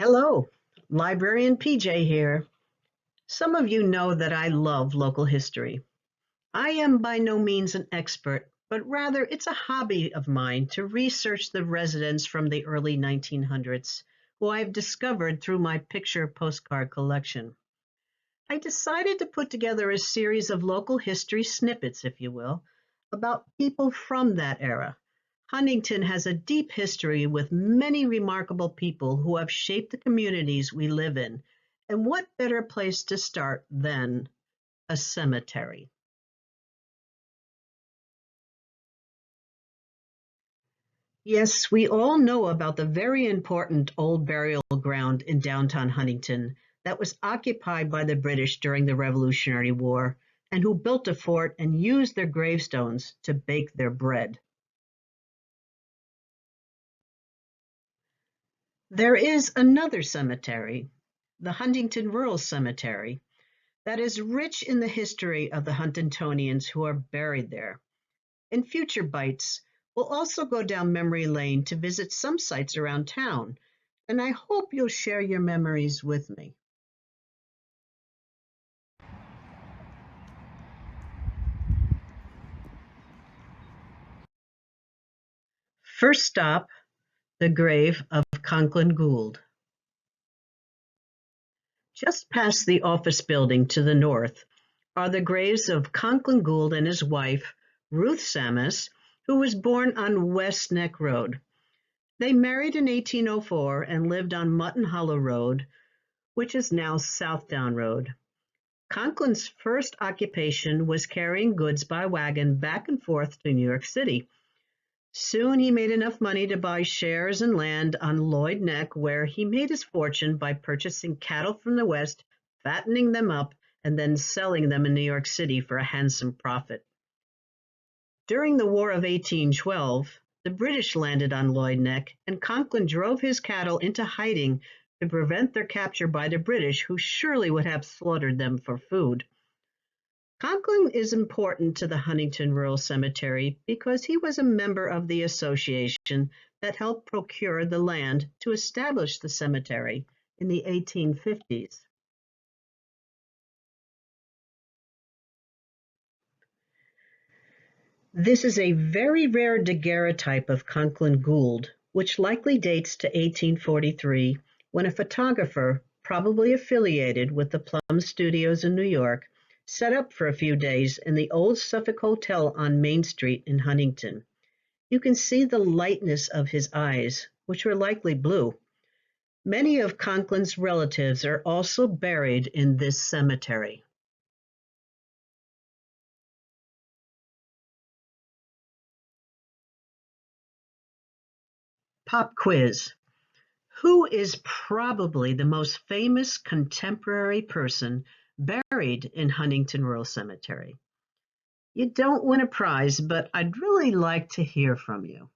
Hello, Librarian PJ here. Some of you know that I love local history. I am by no means an expert, but rather it's a hobby of mine to research the residents from the early 1900s, who I've discovered through my picture postcard collection. I decided to put together a series of local history snippets, if you will, about people from that era. Huntington has a deep history with many remarkable people who have shaped the communities we live in. And what better place to start than a cemetery? Yes, we all know about the very important old burial ground in downtown Huntington that was occupied by the British during the Revolutionary War and who built a fort and used their gravestones to bake their bread. There is another cemetery, the Huntington Rural Cemetery, that is rich in the history of the Huntingtonians who are buried there. In future bites, we'll also go down memory lane to visit some sites around town, and I hope you'll share your memories with me. First stop, the grave of Conklin Gould. Just past the office building to the north are the graves of Conklin Gould and his wife, Ruth Samus, who was born on West Neck Road. They married in 1804 and lived on Mutton Hollow Road, which is now Southdown Road. Conklin's first occupation was carrying goods by wagon back and forth to New York City. Soon he made enough money to buy shares and land on Lloyd Neck, where he made his fortune by purchasing cattle from the West, fattening them up, and then selling them in New York City for a handsome profit. During the War of 1812, the British landed on Lloyd Neck, and Conklin drove his cattle into hiding to prevent their capture by the British, who surely would have slaughtered them for food. Conklin is important to the Huntington Rural Cemetery because he was a member of the association that helped procure the land to establish the cemetery in the 1850s. This is a very rare daguerreotype of Conklin Gould, which likely dates to 1843, when a photographer, probably affiliated with the Plum Studios in New York, set up for a few days in the old Suffolk Hotel on Main Street in Huntington. You can see the lightness of his eyes, which were likely blue. Many of Conklin's relatives are also buried in this cemetery. Pop quiz. Who is probably the most famous contemporary person buried in Huntington Rural Cemetery? You don't win a prize, but I'd really like to hear from you.